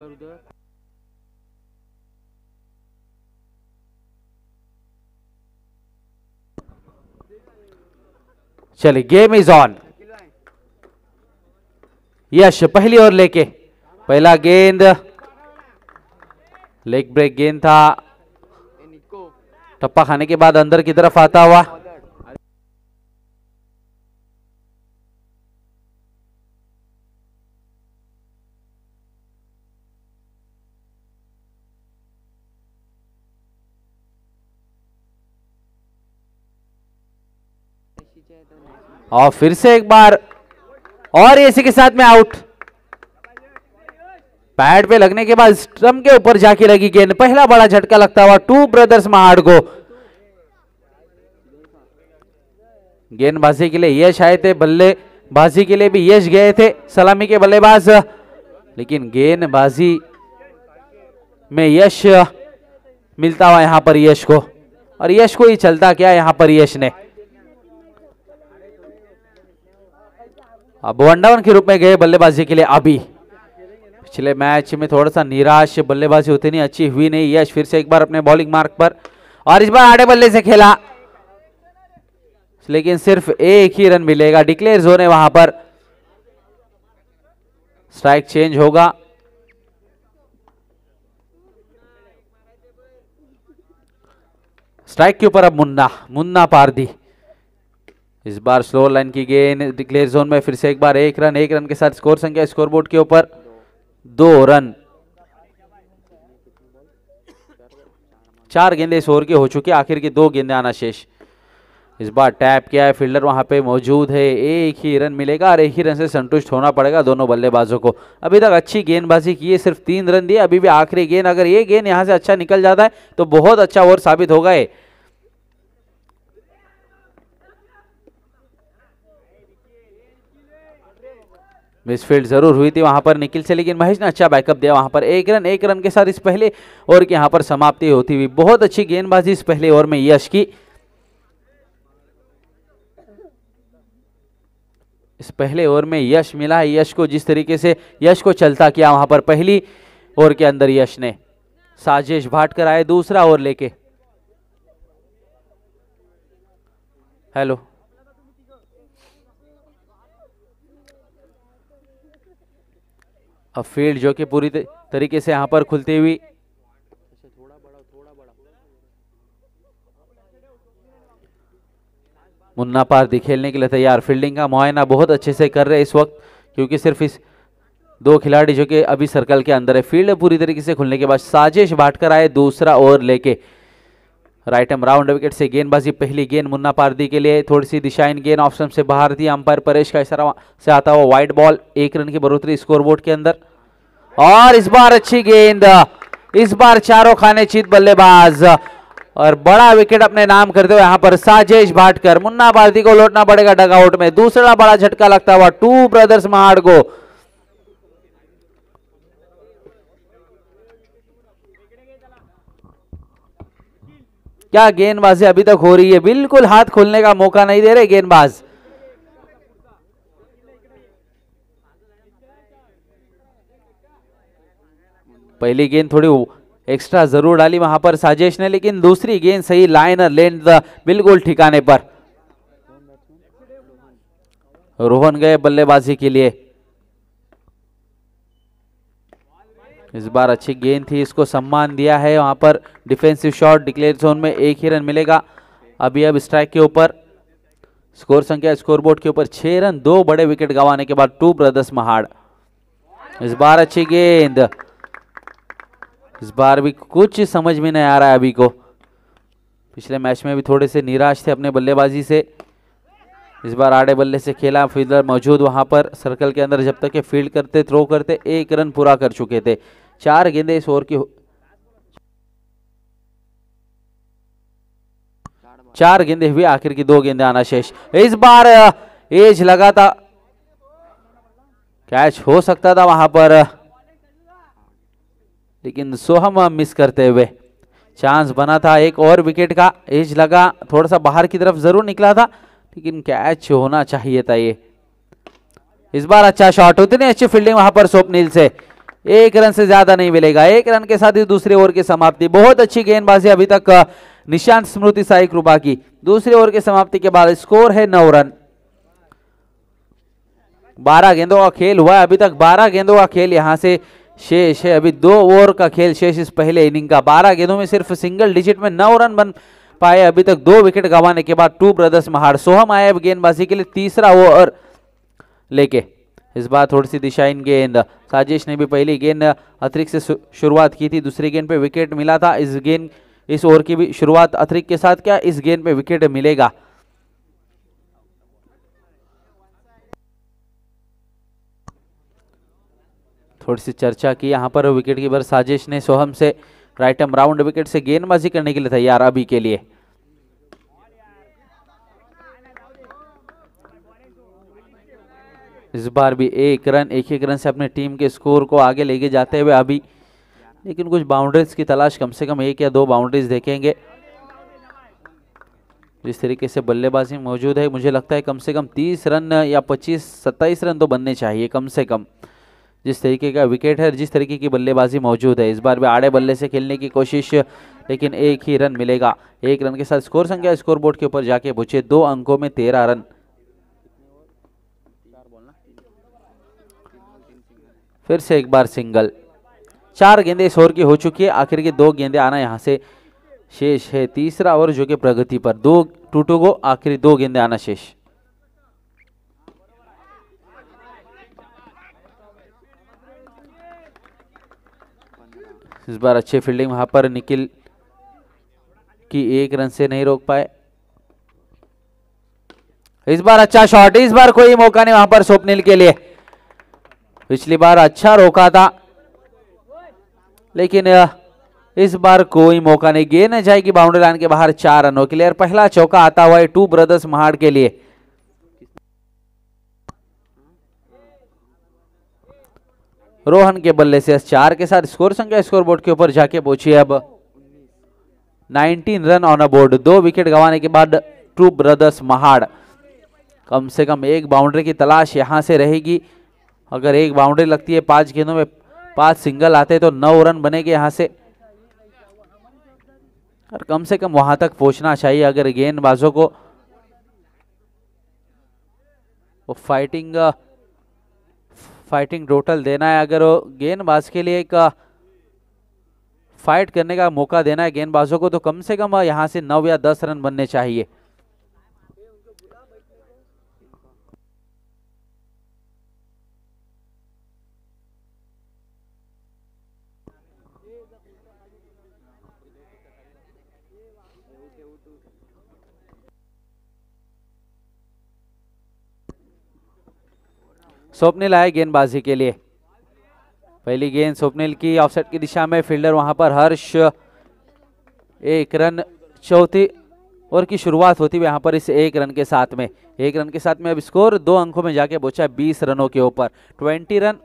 चलिए, game is on. यश पहली ओर लेके, पहला गेंद लेग ब्रेक गेंद था, टप्पा खाने के बाद अंदर की तरफ आता हुआ। और फिर से एक बार, और इसी के साथ में आउट। पैड पे लगने के बाद स्टंप के ऊपर जाके लगी गेंद, पहला बड़ा झटका लगता हुआ टू ब्रदर्स महाड़ को। गेंदबाजी के लिए यश आए थे, बल्लेबाजी के लिए भी यश गए थे, सलामी के बल्लेबाज, लेकिन गेंदबाजी में यश मिलता हुआ यहां पर यश को, और यश को ही चलता क्या यहां पर यश ने। अब वनडाउन के रूप में गए बल्लेबाजी के लिए अभी। पिछले मैच में थोड़ा सा निराश, बल्लेबाजी उतनी अच्छी हुई नहीं। यश फिर से एक बार अपने बॉलिंग मार्क पर, और इस बार आड़े बल्ले से खेला, लेकिन सिर्फ एक ही रन मिलेगा। डिक्लेयर जोन है वहां पर, स्ट्राइक चेंज होगा। स्ट्राइक के ऊपर अब मुन्ना पारदी। इस बार स्लो लाइन की गेंद, डिक्लेयर जोन में फिर से एक बार एक रन के साथ स्कोर संख्या स्कोरबोर्ड के ऊपर 2 रन। 4 गेंदें इस ओवर की हो चुकी, आखिर की 2 गेंदें आना शेष। इस बार टैप किया है, फील्डर वहां पे मौजूद है, एक ही रन मिलेगा और एक ही रन से संतुष्ट होना पड़ेगा दोनों बल्लेबाजों को। अभी तक अच्छी गेंदबाजी की है, सिर्फ 3 रन दिए। अभी भी आखिरी गेंद, अगर ये गेंद यहां से अच्छा निकल जाता है तो बहुत अच्छा ओवर साबित होगा ये। मिसफील्ड जरूर हुई थी वहां पर निखिल से, लेकिन महेश ने अच्छा बैकअप दिया वहां पर। एक रन के साथ इस पहले ओवर की यहां पर समाप्ति होती हुई। बहुत अच्छी गेंदबाजी इस पहले ओवर में यश की। इस पहले ओवर में यश मिला है, यश को जिस तरीके से यश को चलता किया वहां पर पहली ओवर के अंदर यश ने। साजिश भाटकर आए दूसरा ओवर लेके। हेलो, अब फील्ड जो कि पूरी तरीके से यहां पर खुलती हुई। मुन्ना पारदी खेलने के लिए तैयार, फील्डिंग का मुआयना बहुत अच्छे से कर रहे हैं इस वक्त, क्योंकि सिर्फ इस 2 खिलाड़ी जो कि अभी सर्कल के अंदर है। फील्ड पूरी तरीके से खुलने के बाद साजिश भाटकर आए दूसरा ओवर लेके। राइट एम राउंड विकेट से गेंदबाजी, पहली गेंद मुन्ना पारदी के लिए, थोड़ी सी दिशाहीन गेंद ऑफ स्टंप से बाहर थी। अंपायर परेश का इशारा से आता हुआ वाइड बॉल, 1 रन की बढ़ोतरी स्कोरबोर्ड के अंदर। और इस बार अच्छी गेंद, इस बार चारों खाने चित बल्लेबाज, और बड़ा विकेट अपने नाम करते हुए यहां पर साजिश भाटकर। मुन्ना पारदी को लौटना पड़ेगा डगआउट में, दूसरा बड़ा झटका लगता हुआ टू ब्रदर्स महाड़ को। क्या गेंदबाजी अभी तक हो रही है, बिल्कुल हाथ खोलने का मौका नहीं दे रहे गेंदबाज। पहली गेंद थोड़ी एक्स्ट्रा जरूर डाली वहां पर साजिश ने, लेकिन दूसरी गेंद सही लाइनर लेंथ बिल्कुल ठिकाने पर। रोहन गए बल्लेबाजी के लिए। इस बार अच्छी गेंद थी, इसको सम्मान दिया है वहां पर। डिफेंसिव शॉट, डिक्लेयर जोन में 1 ही रन मिलेगा। अभी अब स्ट्राइक के ऊपर, स्कोर संख्या स्कोरबोर्ड के ऊपर 6 रन, 2 बड़े विकेट गंवाने के बाद टू ब्रदर्स महाड़। इस बार अच्छी गेंद, इस बार भी कुछ समझ में नहीं आ रहा है अभी को। पिछले मैच में भी थोड़े से निराश थे अपने बल्लेबाजी से। इस बार आड़े बल्ले से खेला, फील्डर मौजूद वहां पर सर्कल के अंदर, जब तक के फील्ड करते थ्रो करते 1 रन पूरा कर चुके थे। 4 गेंदें इस ओवर की, 4 गेंदें हुई, आखिर की 2 गेंदें आना शेष। इस बार एज लगा था, कैच हो सकता था वहां पर, लेकिन सोहम मिस करते हुए। चांस बना था एक और विकेट का, एज लगा, थोड़ा सा बाहर की तरफ जरूर निकला था, लेकिन कैच होना चाहिए था ये। इस बार अच्छा शॉट, उतनी अच्छी फील्डिंग वहां पर स्वप्निल से। एक रन से ज्यादा नहीं मिलेगा। एक रन के साथ ही दूसरे ओवर की समाप्ति। बहुत अच्छी गेंदबाजी अभी तक निशांत स्मृति साई कृपा की। दूसरे ओवर की समाप्ति के बाद स्कोर है 9 रन। 12 गेंदों का खेल हुआ है अभी तक। 12 गेंदों का खेल यहां से शेष है। अभी 2 ओवर का खेल शेष इस पहले इनिंग का। 12 गेंदों में सिर्फ सिंगल डिजिट में 9 रन बन पाए अभी तक। 2 विकेट गंवाने के बाद टू ब्रदर्स महाड़। सोहम आए अब गेंदबाजी के लिए तीसरा ओवर लेके। इस बार थोड़ी सी दिशाहीन गेंद। साजिश ने भी पहली गेंद अतिरिक्त से शुरुआत की थी। दूसरी गेंद पे विकेट मिला था। इस ओवर की भी शुरुआत अतिरिक्त के साथ। क्या इस गेंद पे विकेट मिलेगा? थोड़ी सी चर्चा की यहां पर विकेट कीपर साजिश ने सोहम से। राइट एम राउंड विकेट से गेंदबाजी करने के लिए तैयार अभी के लिए। इस बार भी एक रन से अपने टीम के स्कोर को आगे लेके जाते हुए अभी। लेकिन कुछ बाउंड्रीज की तलाश, कम से कम 1 या 2 बाउंड्रीज देखेंगे। जिस तरीके से बल्लेबाजी मौजूद है, मुझे लगता है कम से कम 30 रन या 25-27 रन तो बनने चाहिए कम से कम। जिस तरीके का विकेट है, जिस तरीके की बल्लेबाजी मौजूद है। इस बार भी आड़े बल्ले से खेलने की कोशिश, लेकिन 1 ही रन मिलेगा। 1 रन के साथ स्कोर संख्या स्कोर बोर्ड के ऊपर जाके पहुंचे 2 अंकों में 13 रन। फिर से एक बार सिंगल। 4 गेंदें इस ओवर की हो चुकी है। आखिर की 2 गेंदें आना यहां से शेष है। तीसरा ओवर जो कि प्रगति पर। 2 टूटू को आखिरी 2 गेंदें आना शेष। इस बार अच्छी फील्डिंग वहां पर निखिल की। 1 रन से नहीं रोक पाए। इस बार अच्छा शॉट। इस बार कोई मौका नहीं वहां पर स्वप्निल के लिए। पिछली बार अच्छा रोका था, लेकिन इस बार कोई मौका नहीं। गेंद जाएगी बाउंड्री लाइन के बाहर 4 रनों के लिए। और पहला चौका आता हुआ है टू ब्रदर्स महाड़ के लिए। रोहन के बल्ले से 4 के साथ स्कोर संख्या स्कोर बोर्ड के ऊपर जाके पहुंची अब 19 run on a board. 2 wicket गंवाने के बाद टू ब्रदर्स महाड़। कम से कम 1 बाउंड्री की तलाश यहां से रहेगी। अगर 1 बाउंड्री लगती है, 5 गेंदों में 5 सिंगल आते तो 9 रन बनेंगे यहां से। और कम से कम वहां तक पहुंचना चाहिए अगर गेंदबाजों को फाइटिंग टोटल देना है। अगर गेंदबाज के लिए एक फाइट करने का मौका देना है गेंदबाजों को, तो कम से कम यहां से 9 या 10 रन बनने चाहिए। स्वप्निल आए गेंदबाजी के लिए। पहली गेंद स्वप्निल की ऑफसाइड की दिशा में। फील्डर वहां पर हर्ष। 1 रन। चौथी ओवर की शुरुआत होती हुई यहां पर इस 1 रन के साथ में। 1 रन के साथ में अब स्कोर 2 अंकों में जाके पहुंचा 20 रनों के ऊपर। 20 रन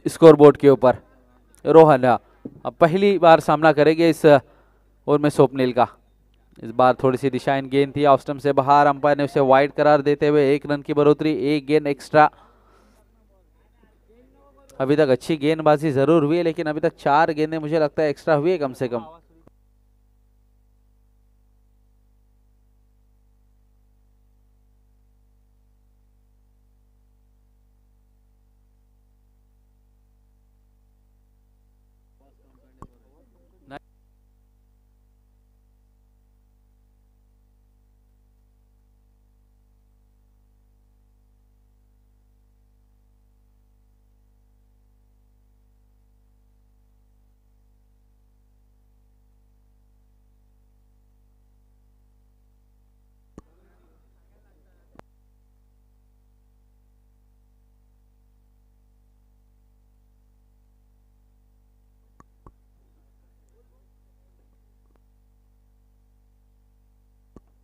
स्कोर बोर्ड के ऊपर। रोहन अब पहली बार सामना करेंगे इस ओवर में स्वप्निल का। इस बार थोड़ी सी दिशाहीन गेंद थी ऑफ स्टंप से बाहर। अंपायर ने उसे वाइड करार देते हुए 1 रन की बढ़ोतरी, 1 गेंद एक्स्ट्रा। अभी तक अच्छी गेंदबाजी जरूर हुई है, लेकिन अभी तक 4 गेंदें मुझे लगता है एक्स्ट्रा हुई है कम से कम।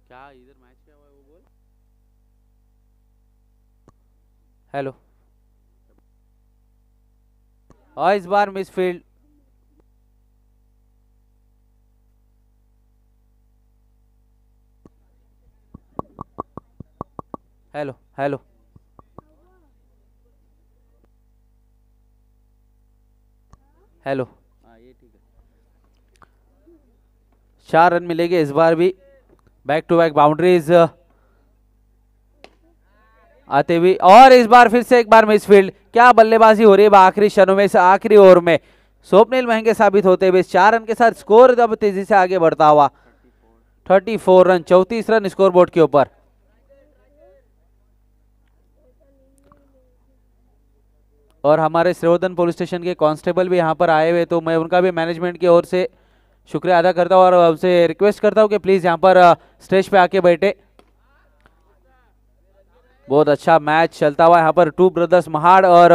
क्या इधर मैच क्या हुआ है वो बोल। हेलो। और इस बार misfield. Hello hello. Hello, ये ठीक है। 4 रन मिलेंगे इस बार भी। बैक टू बैक बाउंड्रीज आते हुए, और इस बार फिर से एक बार मिसफील्ड। क्या बल्लेबाजी हो रही है आखिरी क्षणों में, आखिरी ओवर में। स्वप्निल महंगे साबित होते हुए 4 रन के साथ स्कोर अब तेजी से आगे बढ़ता हुआ। 34 रन, 34 रन स्कोर बोर्ड के ऊपर। और हमारे श्रीवर्धन पुलिस स्टेशन के कांस्टेबल भी यहाँ पर आए हुए, तो मैं उनका भी मैनेजमेंट की ओर से शुक्रिया अदा करता हूँ और उनसे रिक्वेस्ट करता हूँ कि प्लीज यहाँ पर स्टेज पे आके बैठे। बहुत अच्छा मैच चलता हुआ यहाँ पर टू ब्रदर्स महाड़ और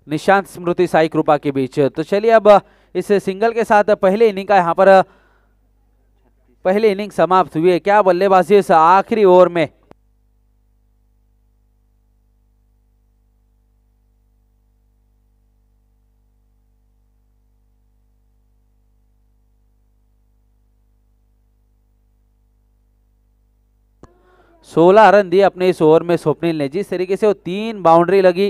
निशांत स्मृति साई कृपा के बीच। तो चलिए अब इस सिंगल के साथ पहले इनिंग का यहाँ पर पहले इनिंग समाप्त हुई है। क्या बल्लेबाजी इस आखिरी ओवर में। सोलह रन दिए अपने इस ओवर में स्वप्निल ने। जिस तरीके से वो 3 बाउंड्री लगी,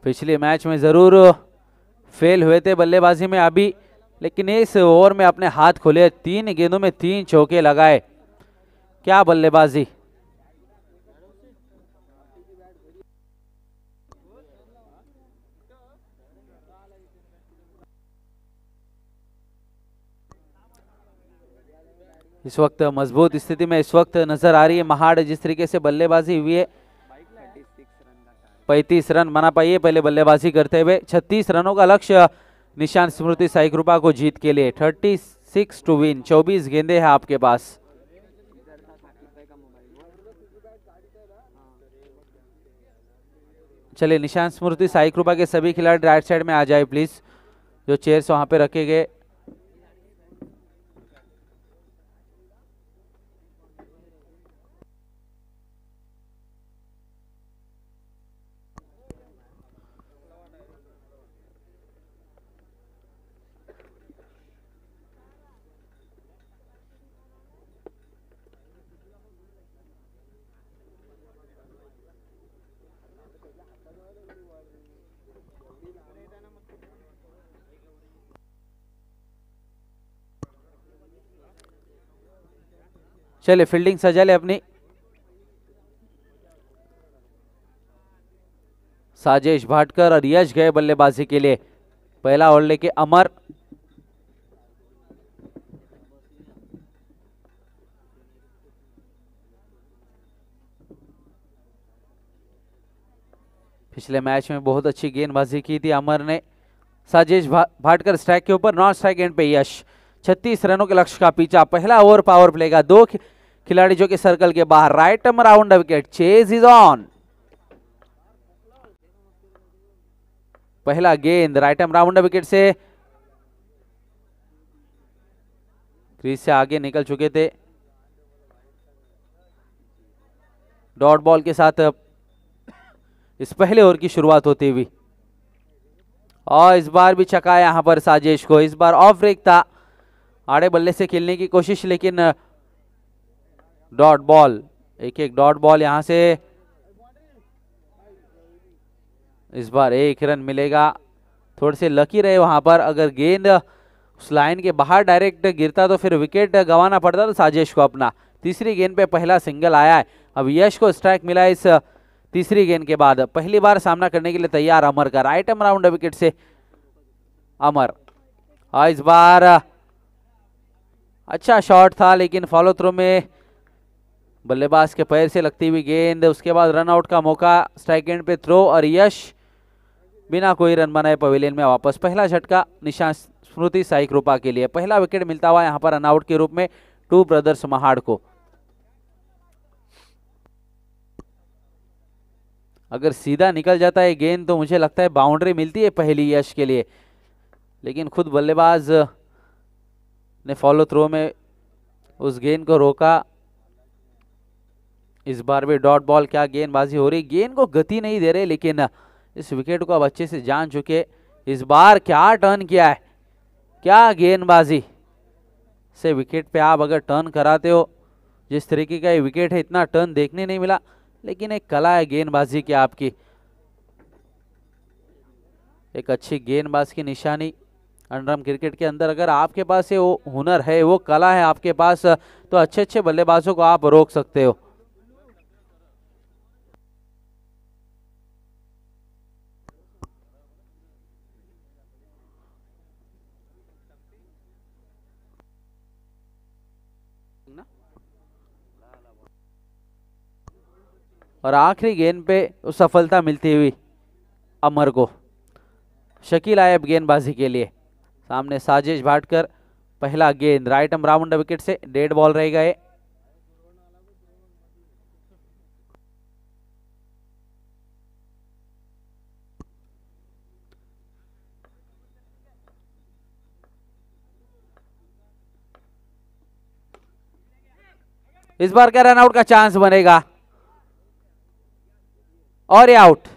पिछले मैच में जरूर फेल हुए थे बल्लेबाजी में अभी, लेकिन इस ओवर में अपने हाथ खोले। 3 गेंदों में 3 चौके लगाए। क्या बल्लेबाजी। इस वक्त मजबूत स्थिति में इस वक्त नजर आ रही है महाड़। जिस तरीके से बल्लेबाजी हुई है, 35 रन बना पाई है पहले बल्लेबाजी करते हुए। 36 रनों का लक्ष्य निशांत स्मृति साई कृपा को जीत के लिए। 36 टू विन, 24 गेंदे हैं आपके पास। चलिए निशांत स्मृति साई कृपा के सभी खिलाड़ी राइट साइड में आ जाए प्लीज, जो चेयर्स वहां पे रखे गए। चले फील्डिंग सजा ले अपनी। साजेश भाटकर और यश गए बल्लेबाजी के लिए। पहला ओवर लेके अमर। पिछले मैच में बहुत अच्छी गेंदबाजी की थी अमर ने। साजेश भाटकर स्ट्राइक के ऊपर, नॉन स्ट्राइक एंड पे यश। 36 रनों के लक्ष्य का पीछा। पहला ओवर पावर प्ले का। 2 खिलाड़ी जो कि सर्कल के बाहर। Right arm round wicket, chase is on. पहला गेंद राइट आर्म राउंड विकेट से क्रीज से आगे निकल चुके थे। डॉट बॉल के साथ इस पहले ओवर की शुरुआत होती हुई, और इस बार भी चकाया यहां पर साजेश को। इस बार ऑफ ब्रेक था, आड़े बल्ले से खेलने की कोशिश, लेकिन डॉट बॉल। एक डॉट बॉल यहां से। इस बार 1 रन मिलेगा। थोड़े से लकी रहे वहां पर। अगर गेंद उस लाइन के बाहर डायरेक्ट गिरता तो फिर विकेट गंवाना पड़ता था साजेश को अपना। तीसरी गेंद पे पहला सिंगल आया है। अब यश को स्ट्राइक मिला इस तीसरी गेंद के बाद। पहली बार सामना करने के लिए तैयार अमर का। राइट आर्म राउंड विकेट से अमर। और इस बार अच्छा शॉट था, लेकिन फॉलो थ्रो में बल्लेबाज के पैर से लगती हुई गेंद। उसके बाद रन आउट का मौका। स्ट्राइक एंड पे थ्रो, और यश बिना कोई रन बनाए पवेलियन में वापस। पहला झटका निशांत स्मृति साई कृपा के लिए। पहला विकेट मिलता हुआ यहां पर रन आउट के रूप में टू ब्रदर्स महाड़ को। अगर सीधा निकल जाता है गेंद तो मुझे लगता है बाउंड्री मिलती है पहली यश के लिए, लेकिन खुद बल्लेबाज ने फॉलो थ्रो में उस गेंद को रोका। इस बार भी डॉट बॉल। क्या गेंदबाजी हो रही। गेंद को गति नहीं दे रहे, लेकिन इस विकेट को अब अच्छे से जान चुके। इस बार क्या टर्न किया है, क्या गेंदबाजी। से विकेट पे आप अगर टर्न कराते हो, जिस तरीके का ये विकेट है इतना टर्न देखने नहीं मिला, लेकिन एक कला है गेंदबाजी की आपकी, एक अच्छी गेंदबाज की निशानी अंडरआर्म क्रिकेट के अंदर। अगर आपके पास ये वो हुनर है, वो कला है आपके पास, तो अच्छे अच्छे बल्लेबाजों को आप रोक सकते हो। और आखिरी गेंद पे सफलता मिलती हुई अमर को। शकील आए अब गेंदबाजी के लिए, सामने साजिश भाटकर, पहला गेंद राइट आर्म राउंड विकेट से, डेड बॉल रहेगा ये। इस बार क्या रनआउट का चांस बनेगा, और ये आउट।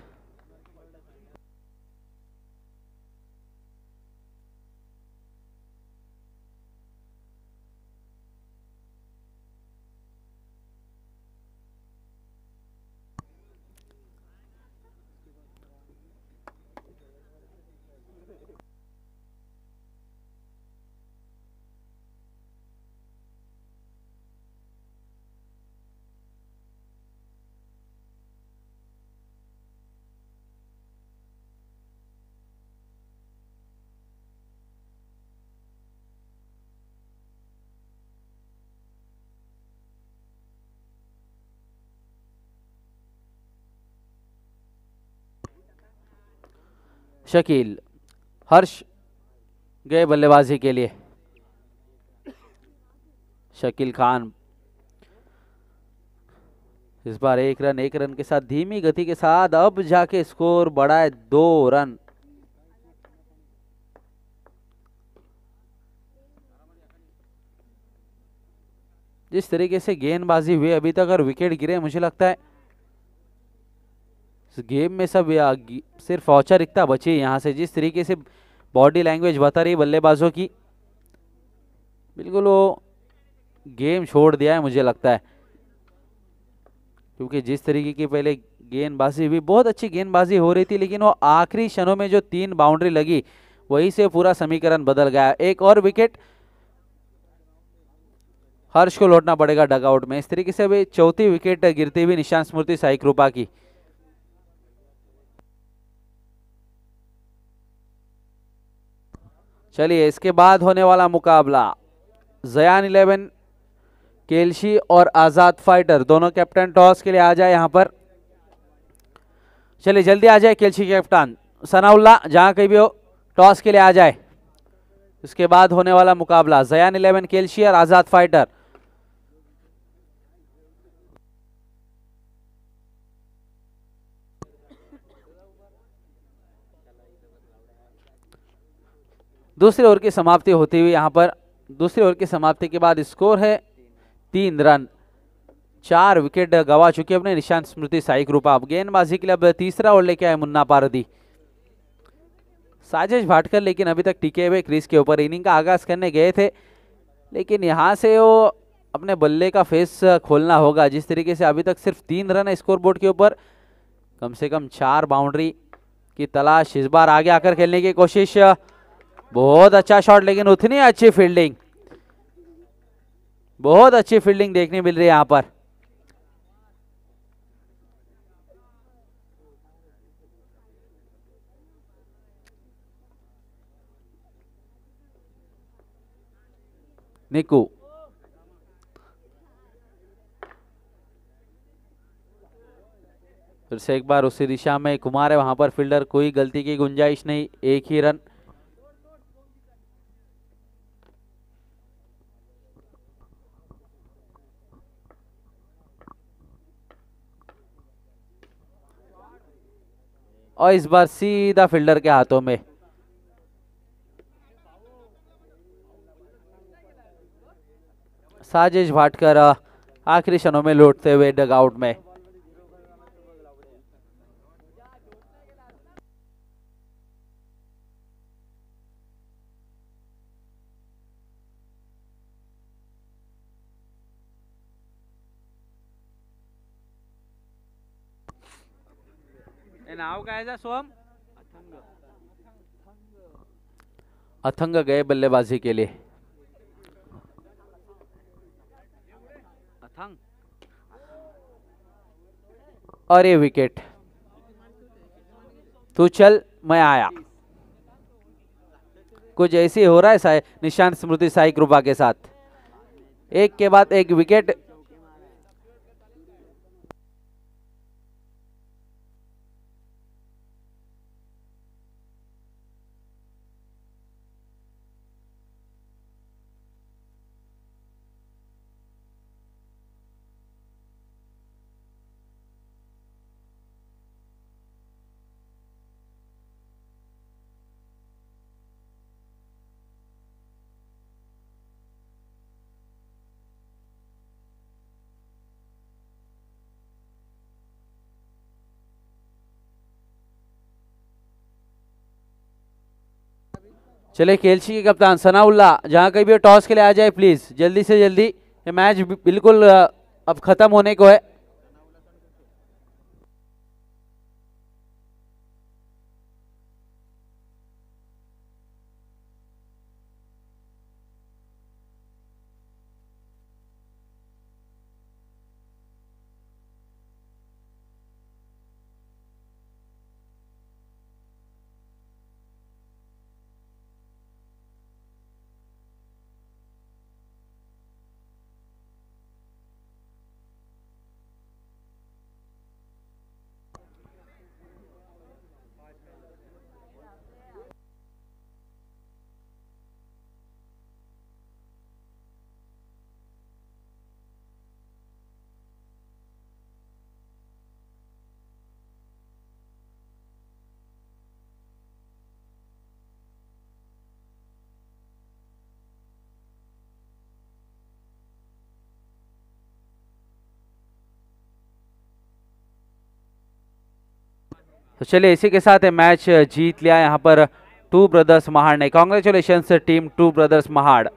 शकील, हर्ष गए बल्लेबाजी के लिए। शकील खान इस बार एक रन के साथ धीमी गति के साथ, अब जाके स्कोर बढ़ा है 2 रन। जिस तरीके से गेंदबाजी हुई अभी तक और विकेट गिरे, मुझे लगता है इस गेम में सब सिर्फ औपचारिकता बची यहां से। जिस तरीके से बॉडी लैंग्वेज बता रही बल्लेबाजों की, बिल्कुल वो गेम छोड़ दिया है मुझे लगता है, क्योंकि जिस तरीके की पहले गेंदबाजी हुई, बहुत अच्छी गेंदबाजी हो रही थी, लेकिन वो आखिरी क्षणों में जो 3 बाउंड्री लगी, वहीं से पूरा समीकरण बदल गया। एक और विकेट हर्ष को लौटना पड़ेगा डगआउट में। इस तरीके से अभी चौथी विकेट गिरती हुई निशांत स्मृति साई कृपा की। चलिए, इसके बाद होने वाला मुकाबला जयान 11 केलशी और आजाद फाइटर, दोनों कैप्टन टॉस के लिए आ जाए यहां पर। चलिए जल्दी आ जाए केलशी के कप्तान सनाउल्ला, जहां कहीं भी हो टॉस के लिए आ जाए। इसके बाद होने वाला मुकाबला जयान 11 केलशी और आजाद फाइटर। दूसरी ओवर की समाप्ति होती हुई यहां पर, दूसरी ओवर की समाप्ति के बाद स्कोर है 3 रन। 4 विकेट गवा चुके अपने निशांत स्मृति साई कृपा। गेंदबाजी के लिए अब तीसरा ओवर लेके आए मुन्ना पारदी। साजिश भाटकर लेकिन अभी तक टिके हुए क्रीज के ऊपर, इनिंग का आगाज करने गए थे, लेकिन यहां से वो अपने बल्ले का फेस खोलना होगा। जिस तरीके से अभी तक सिर्फ 3 रन है स्कोरबोर्ड के ऊपर, कम से कम 4 बाउंड्री की तलाश। इस बार आगे आकर खेलने की कोशिश, बहुत अच्छा शॉट, लेकिन उतनी अच्छी फील्डिंग, बहुत अच्छी फील्डिंग देखने मिल रही है यहां पर। निकू फिर से एक बार उसी दिशा में कुमार है वहां पर फील्डर, कोई गलती की गुंजाइश नहीं, एक ही रन। और इस बार सीधा फील्डर के हाथों में। साजिश भाटकर आखिरी क्षणों में लौटते हुए डगआउट में। नाव काय जा सोम? अथंग गए बल्लेबाजी के लिए। अथंग और ये विकेट। तू चल मैं आया, कुछ ऐसे हो रहा है निशांत स्मृति साई कृपा के साथ। एक के बाद एक विकेट। चले खेलची के कप्तान सनाउल्ला, जहां कहीं भी टॉस के लिए आ जाए प्लीज, जल्दी से जल्दी। ये मैच बिल्कुल अब खत्म होने को है। तो चलिए इसी के साथ मैच जीत लिया यहाँ पर टू ब्रदर्स महाड़ ने। Congratulation team two brothers Mahad.